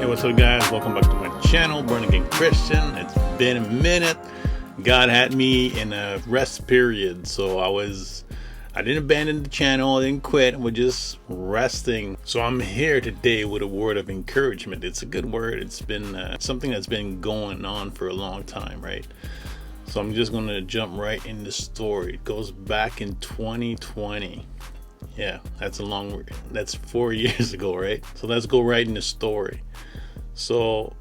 What's up, guys? Welcome back to my channel, Born Again Christian. It's been a minute. God had me in a rest period, so I didn't abandon the channel, I didn't quit, we're just resting. So I'm here today with a word of encouragement. It's a good word. It's been something that's been going on for a long time, right? So I'm just gonna jump right in the story. It goes back in 2020. Yeah, that's 4 years ago, right? So let's go right in the story. So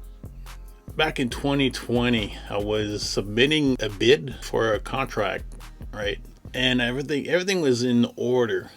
back in 2020, I was submitting a bid for a contract, right? And everything was in order.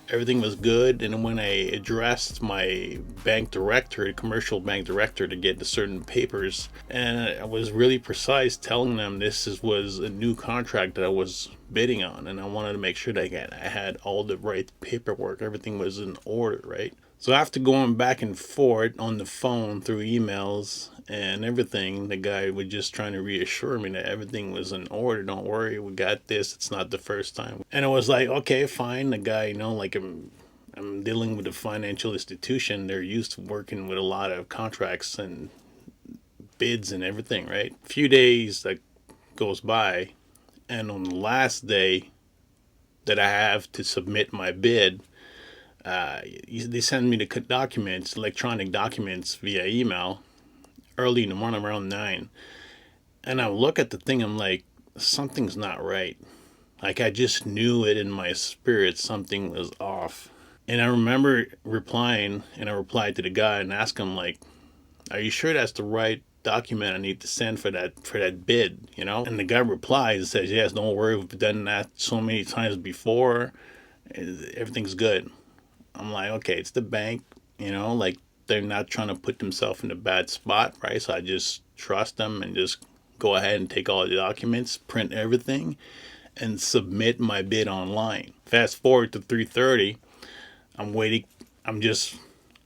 Everything was good. And when I addressed my bank director, the commercial bank director, to get the certain papers, and I was really precise telling them was a new contract that I was bidding on, and I wanted to make sure that I had all the right paperwork. Everything was in order, right? So after going back and forth on the phone through emails and everything, the guy was just trying to reassure me that everything was in order. Don't worry, we got this. It's not the first time. And I was like, okay, fine. The guy, like I'm dealing with a financial institution. They're used to working with a lot of contracts and bids and everything, right? A few days that goes by, and on the last day that I have to submit my bid, they send me the documents, electronic documents via email early in the morning around 9. And I look at the thing, I'm like, something's not right. Like, I just knew it in my spirit, something was off. And I remember replying, and I replied to the guy and asked him, like, are you sure that's the right document I need to send for that bid, And the guy replies and says, yes, don't worry, we've done that so many times before. Everything's good. I'm like, okay, it's the bank, like they're not trying to put themselves in a bad spot, right? So I just trust them and just go ahead and take all the documents, print everything, and submit my bid online. Fast forward to 3:30, I'm waiting. I'm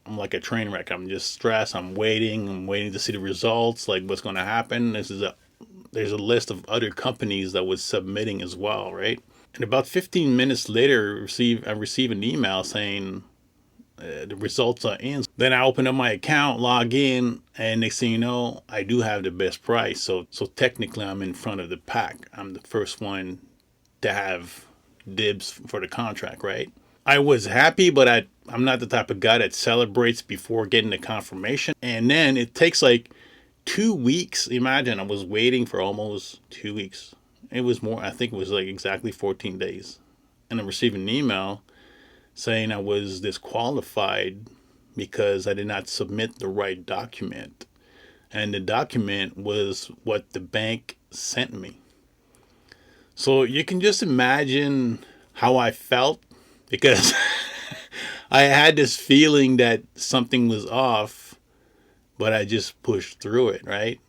like a train wreck. I'm just stressed. I'm waiting to see the results, like what's going to happen. There's a list of other companies that was submitting as well, right? And about 15 minutes later, I receive an email saying the results are in. Then I open up my account, log in, and next thing you know, I do have the best price. So technically, I'm in front of the pack. I'm the first one to have dibs for the contract, right? I was happy, but I'm not the type of guy that celebrates before getting the confirmation. And then it takes like 2 weeks. Imagine, I was waiting for almost 2 weeks. It was more, I think it was like exactly 14 days. And I received an email saying I was disqualified because I did not submit the right document. And the document was what the bank sent me. So you can just imagine how I felt, because I had this feeling that something was off, but I just pushed through it, right?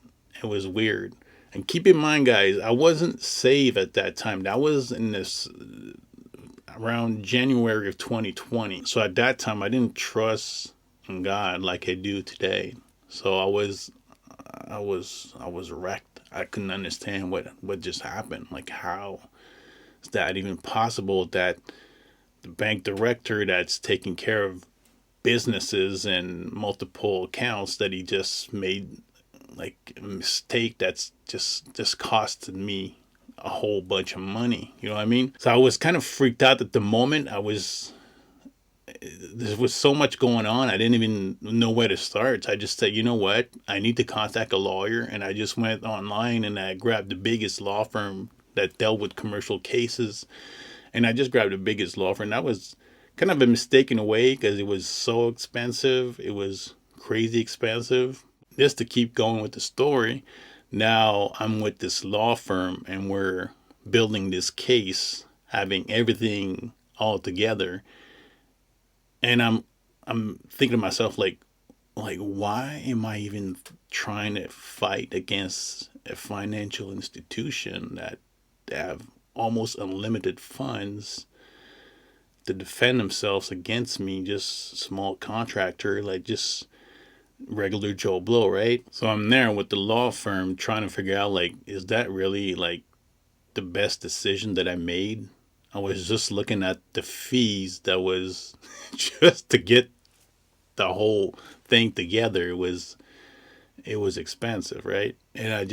It was weird. And keep in mind, guys, I wasn't saved at that time. That was around January of 2020. So at that time, I didn't trust in God like I do today. So I was wrecked. I couldn't understand what just happened. Like, how is that even possible that the bank director that's taking care of businesses and multiple accounts, that he just made like a mistake that's just costed me a whole bunch of money. You know what I mean? So I was kind of freaked out at the moment. There was so much going on. I didn't even know where to start. So I just said, you know what? I need to contact a lawyer. And I just went online and I grabbed the biggest law firm that dealt with commercial cases. And I just grabbed the biggest law firm. That was kind of a mistake in a way, because it was so expensive. It was crazy expensive. Just to keep going with the story, now I'm with this law firm and we're building this case, having everything all together. And I'm thinking to myself, like why am I even trying to fight against a financial institution that have almost unlimited funds to defend themselves against me, just small contractor, like just regular Joe Blow, right? So I'm there with the law firm trying to figure out, like, is that really like the best decision that I made? I was just looking at the fees that was just to get the whole thing together, it was expensive, right? And I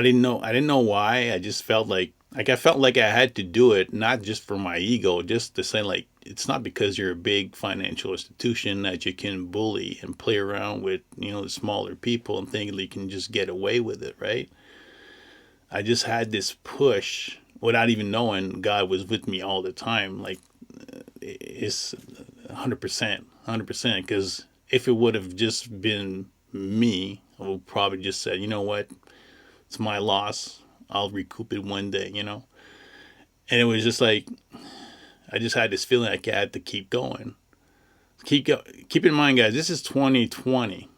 didn't know why. I just felt like I felt like I had to do it, not just for my ego, just to say like it's not because you're a big financial institution that you can bully and play around with, the smaller people and think that you can just get away with it, right? I just had this push without even knowing God was with me all the time. Like it's 100%, 100%. Because if it would have just been me, I would probably just said, you know what, it's my loss. I'll recoup it one day, And it was just like I just had this feeling like I had to keep going. Keep in mind, guys, this is 2020.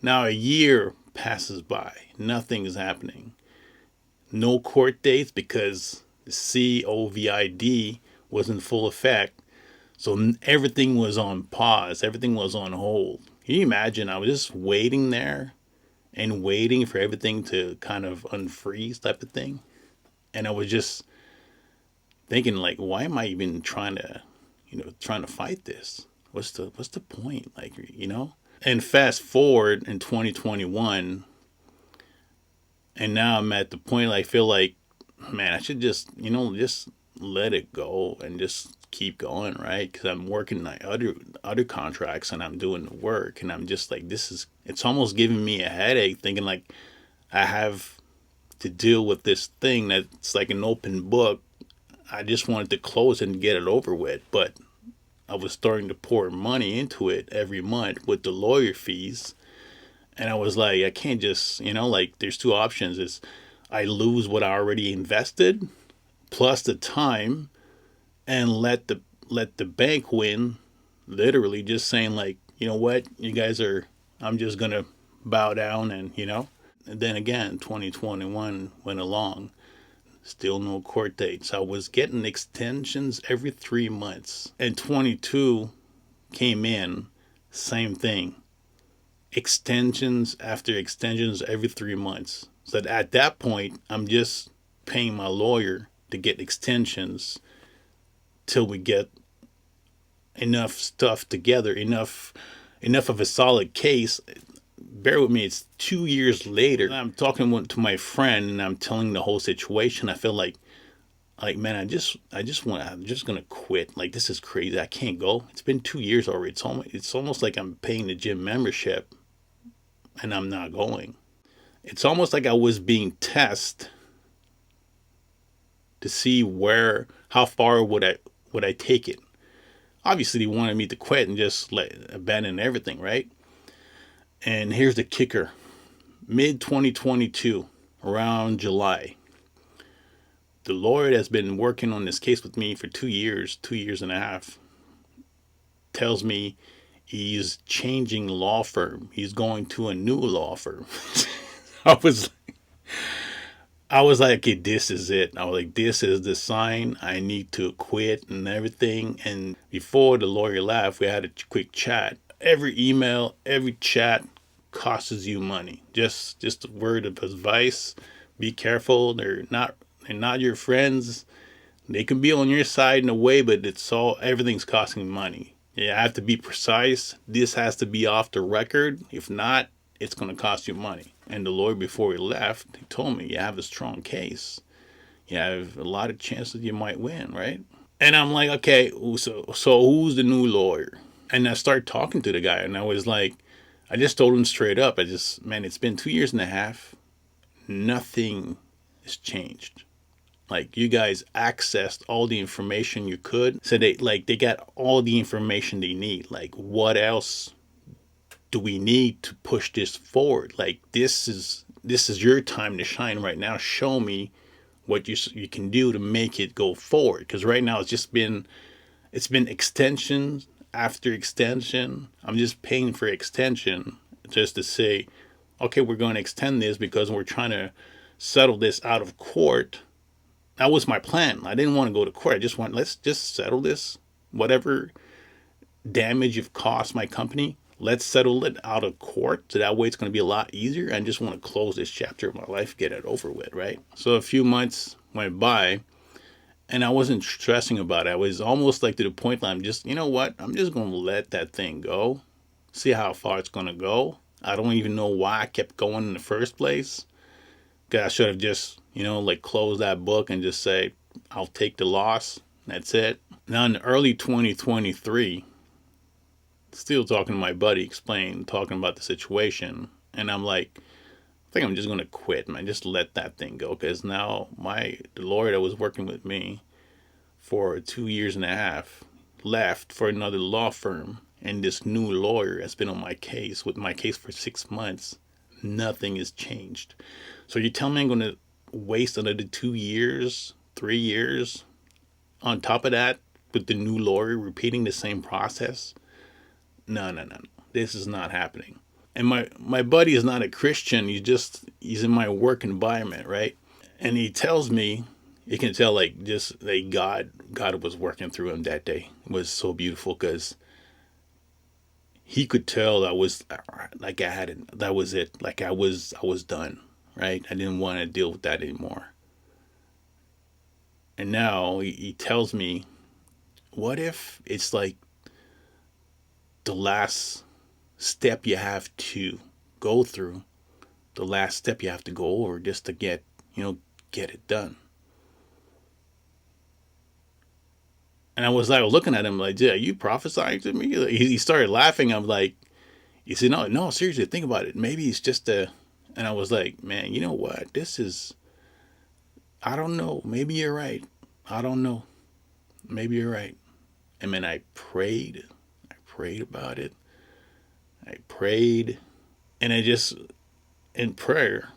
Now a year passes by, nothing is happening. No court dates because the COVID was in full effect. So everything was on pause. Everything was on hold. Can you imagine? I was just waiting there and waiting for everything to kind of unfreeze type of thing. And I was just thinking like, why am I even trying to fight this? What's the point? And fast forward in 2021, and now I'm at the point I feel like, man, I should just let it go and just keep going, right? Because I'm working like other contracts and I'm doing the work, and I'm just like, it's almost giving me a headache thinking like I have to deal with this thing that's like an open book. I just wanted to close it and get it over with, but I was starting to pour money into it every month with the lawyer fees. And I was like, I can't just, like there's two options. Is I lose what I already invested plus the time and let the bank win, literally just saying like, you know what, you guys are, I'm just going to bow down and then again, 2021 went along. Still no court dates. I was getting extensions every 3 months. And 22 came in, same thing. Extensions after extensions every 3 months. So at that point, I'm just paying my lawyer to get extensions till we get enough stuff together, enough of a solid case. Bear with me, it's 2 years later. I'm talking to my friend and I'm telling the whole situation. I feel like man, I'm just gonna quit. Like this is crazy. I can't go. It's been 2 years already. It's almost like I'm paying the gym membership and I'm not going. It's almost like I was being tested to see how far would I take it. Obviously, they wanted me to quit and just abandon everything, right? And here's the kicker. Mid 2022, around July, the lawyer that's been working on this case with me for 2 years and a half, tells me he's changing law firm. He's going to a new law firm. I was like, okay, this is it. I was like, this is the sign. I need to quit and everything. And before the lawyer left, we had a quick chat. Every email, every chat costs you money. Just a word of advice. Be careful. They're not your friends. They can be on your side in a way, but everything's costing money. You have to be precise. This has to be off the record. If not, it's going to cost you money. And the lawyer, before he left, he told me, you have a strong case. You have a lot of chances you might win, right? And I'm like, okay, so who's the new lawyer? And I started talking to the guy, and I was like, I just told him straight up, man, it's been 2 years and a half. Nothing has changed. Like, you guys accessed all the information you could. So they got all the information they need. Like, what else do we need to push this forward? Like, this is your time to shine right now. Show me what you can do to make it go forward. Because right now it's been extension after extension. I'm just paying for extension just to say, okay, we're going to extend this because we're trying to settle this out of court. That was my plan. I didn't want to go to court. Let's just settle this. Whatever damage you've caused my company, let's settle it out of court. So that way it's going to be a lot easier. I just want to close this chapter of my life, get it over with, right? So a few months went by, And I wasn't stressing about it. I was almost like to the point that I'm just, you know what? I'm just going to let that thing go, see how far it's going to go. I don't even know why I kept going in the first place. 'Cause I should have just, like closed that book and just say, I'll take the loss. That's it. Now in early 2023, still talking to my buddy, talking about the situation. And I'm like, I think I'm just going to quit, man. Just let that thing go. Because now the lawyer that was working with me for 2 years and a half left for another law firm. And this new lawyer has been on my case, with my case for 6 months. Nothing has changed. So you tell me I'm going to waste another 2 years, 3 years on top of that with the new lawyer repeating the same process? No, no, no, no. This is not happening. And my buddy is not a Christian. He's in my work environment, right? And he tells me, you can tell like just like God was working through him that day. It was so beautiful because he could tell I was like I had it. That was it. Like I was done, right? I didn't want to deal with that anymore. And now he tells me, what if it's like the last step you have to go through, the last step you have to go over just to get it done. And I was like looking at him like, dude, are you prophesying to me? He started laughing. I'm like, he said, no, seriously, think about it. Maybe it's just a, and I was like, man, you know what? I don't know. Maybe you're right. I don't know. Maybe you're right. And then I prayed about it. I prayed. And in prayer,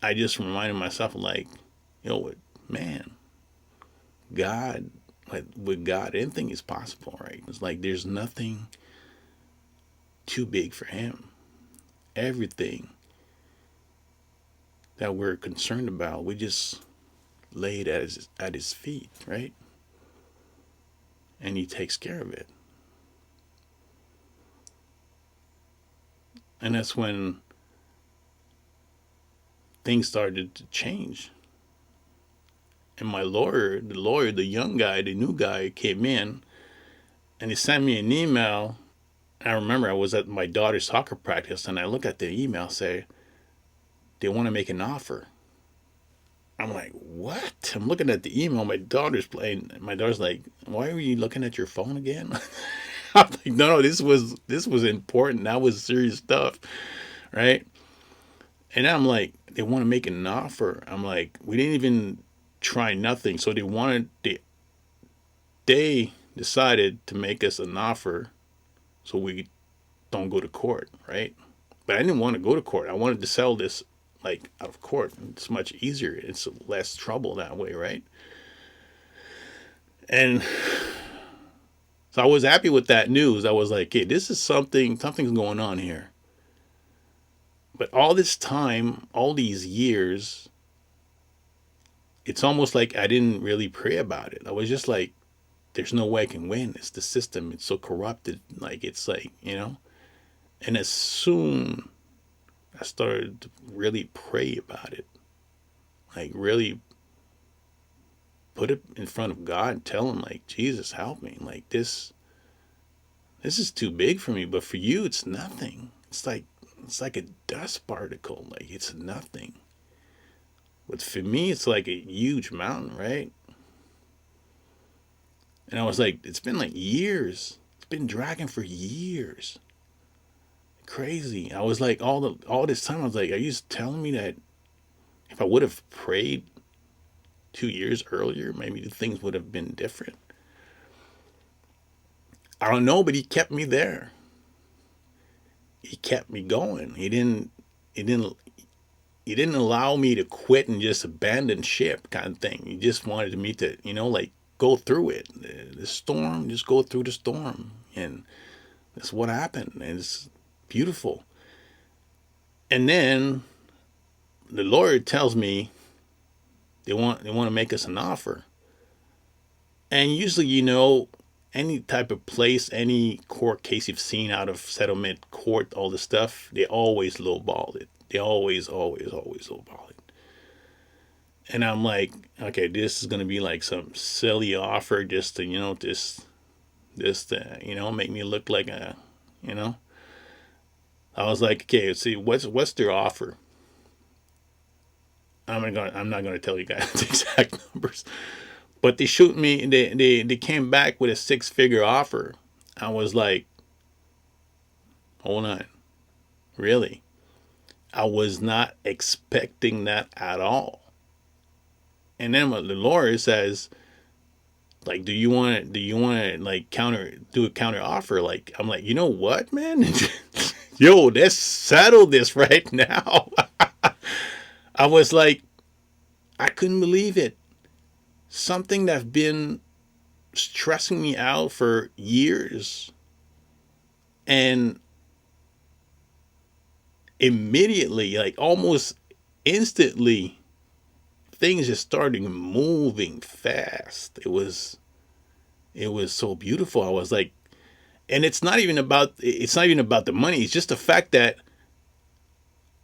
I just reminded myself, like, what, man, God, like, with God, anything is possible, right? It's like there's nothing too big for Him. Everything that we're concerned about, we just lay it at His feet, right? And He takes care of it. And that's when things started to change. And the young guy, the new guy, came in and he sent me an email. I remember I was at my daughter's soccer practice and I look at the email, say, they want to make an offer. I'm like, what? I'm looking at the email. My daughter's playing. My daughter's like, why are you looking at your phone again? I'm like, no, this was important. That was serious stuff, right? And I'm like, they want to make an offer. I'm like, we didn't even try nothing. So they decided to make us an offer so we don't go to court, right? But I didn't want to go to court. I wanted to sell this like out of court. It's much easier. It's less trouble that way, right? And so I was happy with that news. I was like, hey, this is something's going on here. But all this time, all these years, it's almost like I didn't really pray about it. I was just like, there's no way I can win. It's the system. It's so corrupted. Like, it's like, And as soon I started to really pray about it, like really put it in front of God and tell Him, like, Jesus, help me. Like, this is too big for me, but for you, it's nothing. It's like a dust particle. Like, it's nothing. But for me, it's like a huge mountain, right? And I was like, it's been like years. It's been dragging for years. Crazy. I was like, all this time, I was like, are you telling me that if I would have prayed 2 years earlier, maybe the things would have been different? I don't know, but He kept me there. He kept me going. He didn't allow me to quit and just abandon ship kind of thing. He just wanted me to, like go through it. The storm, just go through the storm. And that's what happened. And it's beautiful. And then the lawyer tells me they want to make us an offer. And usually, any type of place, any court case you've seen out of settlement court, all this stuff, they always lowball it. They always lowball it. And I'm like, okay, this is gonna be like some silly offer just to, just to, make me look like a, you know. I was like, okay, let's see, what's their offer? I'm not gonna tell you guys the exact numbers, but they shoot me. They came back with a 6-figure offer. I was like, hold on, really? I was not expecting that at all. And then what the lawyer says, like, do you want to like do a counter offer? Like, I'm like, you know what, man? Yo, let's settle this right now. I was like, I couldn't believe it. Something that's been stressing me out for years. And immediately, like almost instantly, things just started moving fast. It was so beautiful. I was like, and it's not even about the money. It's just the fact that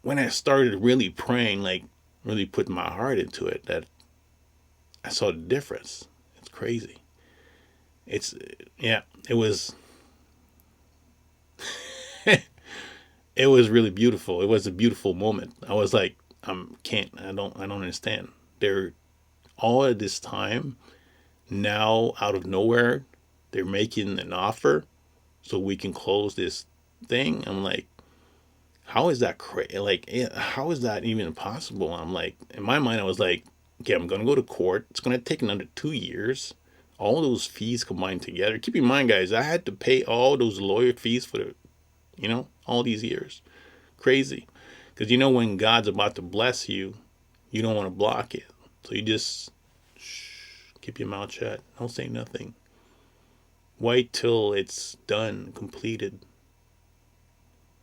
when I started really praying, like really putting my heart into it, that I saw the difference. It's crazy. It's yeah, it was it was really beautiful. It was a beautiful moment. I was like, I don't understand. They're all at this time now out of nowhere, they're making an offer so we can close this thing. I'm like, how is that crazy? Like, how is that even possible? I'm like, in my mind, I was like, okay, I'm gonna go to court. It's gonna take another 2 years. All those fees combined together. Keep in mind, guys, I had to pay all those lawyer fees for all these years. Crazy. Because when God's about to bless you, you don't want to block it. So you just keep your mouth shut. Don't say nothing. Wait till it's done, completed.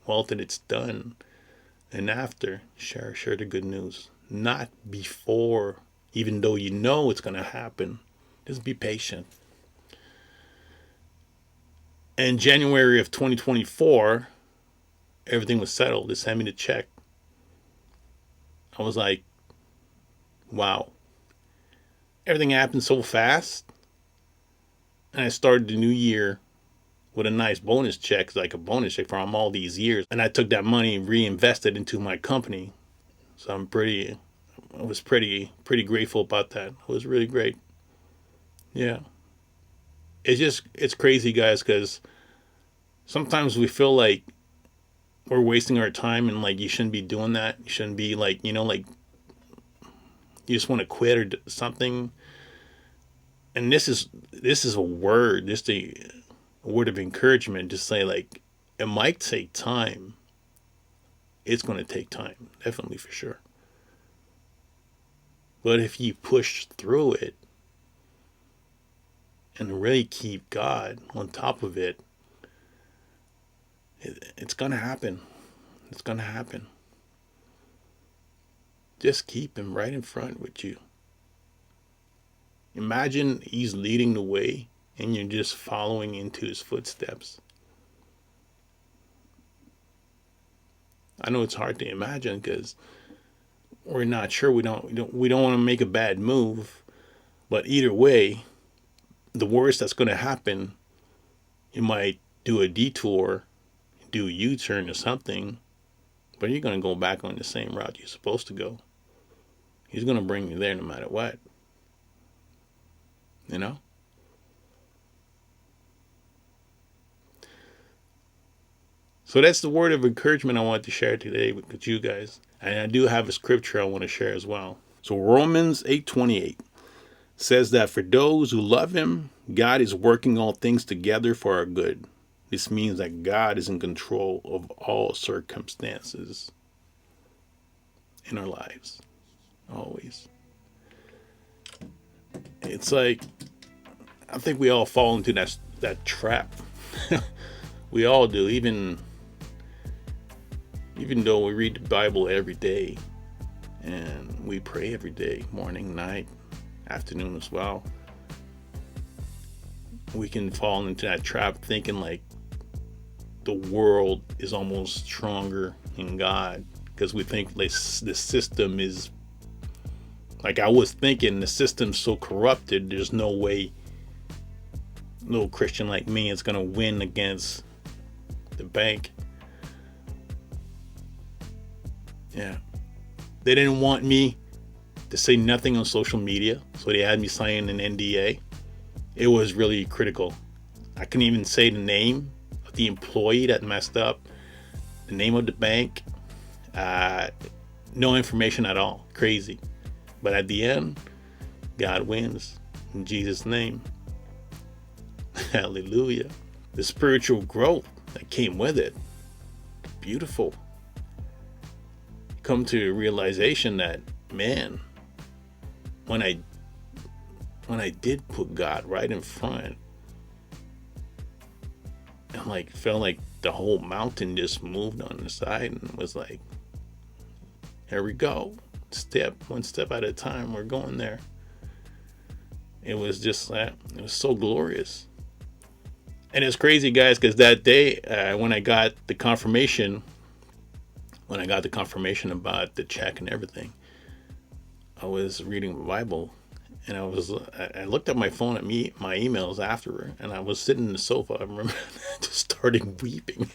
Well, till it's done. And after, share the good news. Not before, even though you know it's going to happen. Just be patient. In January of 2024, everything was settled. They sent me the check. I was like, wow. Everything happened so fast. And I started the new year with a nice bonus check, like a bonus check from all these years. And I took that money and reinvested into my company. So I was pretty grateful about that. It was really great. Yeah. It's crazy, guys, because sometimes we feel like we're wasting our time and like you shouldn't be doing that. You shouldn't be like, like you just want to quit or something. And this is a word, just a word of encouragement. Just say, like, it might take time. It's going to take time, definitely, for sure. But if you push through it and really keep God on top of it, it's going to happen. It's going to happen. Just keep him right in front with you. Imagine he's leading the way and you're just following into his footsteps. I know it's hard to imagine because we're not sure. We don't want to make a bad move, but either way, the worst that's going to happen, you might do a detour, do a U-turn or something, but you're going to go back on the same route you're supposed to go. He's going to bring you there no matter what. So that's the word of encouragement I wanted to share today with you guys. And I do have a scripture I want to share as well. So Romans 8:28 says that for those who love him, God is working all things together for our good. This means that God is in control of all circumstances in our lives. Always. It's like, I think we all fall into that trap. We all do, even though we read the Bible every day and we pray every day, morning, night, afternoon as well. We can fall into that trap thinking like the world is almost stronger than God because we think the system is Like, I was thinking the system's so corrupted, there's no way no Christian like me is going to win against the bank. Yeah. They didn't want me to say nothing on social media, so they had me sign an NDA. It was really critical. I couldn't even say the name of the employee that messed up, the name of the bank, no information at all. Crazy. But at the end, God wins in Jesus' name. Hallelujah. The spiritual growth that came with it, beautiful. Come to a realization that, man, when I did put God right in front, I'm like, felt like the whole mountain just moved on the side and was like, here we go. One step at a time, we're going there. It was just that, it was so glorious. And it's crazy, guys, because that day, when I got the confirmation about the check and everything, I was reading the Bible, and I looked at my phone at my emails after, and I was sitting in the sofa. I remember just starting weeping.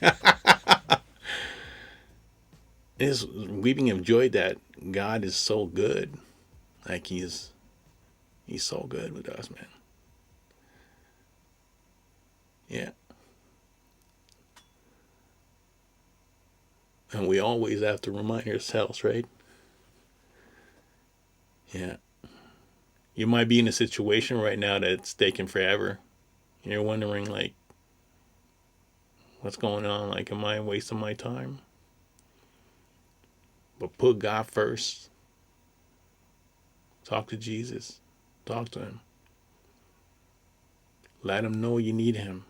Just weeping of joy that God is so good. Like he's so good with us, man. Yeah. And we always have to remind ourselves, right? Yeah. You might be in a situation right now that's taking forever. You're wondering, like, what's going on? Like, am I wasting my time? But put God first. Talk to Jesus. Talk to him. Let him know you need him.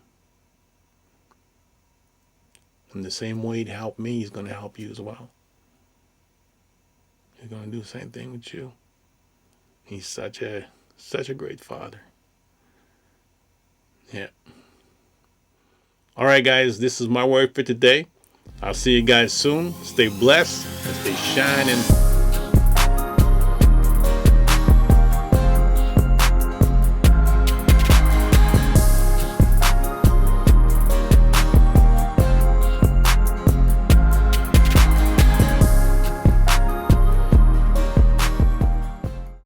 In the same way he helped me, he's going to help you as well. He's going to do the same thing with you. He's such a great father. Yeah. All right, guys, this is my word for today. I'll see you guys soon. Stay blessed and stay shining.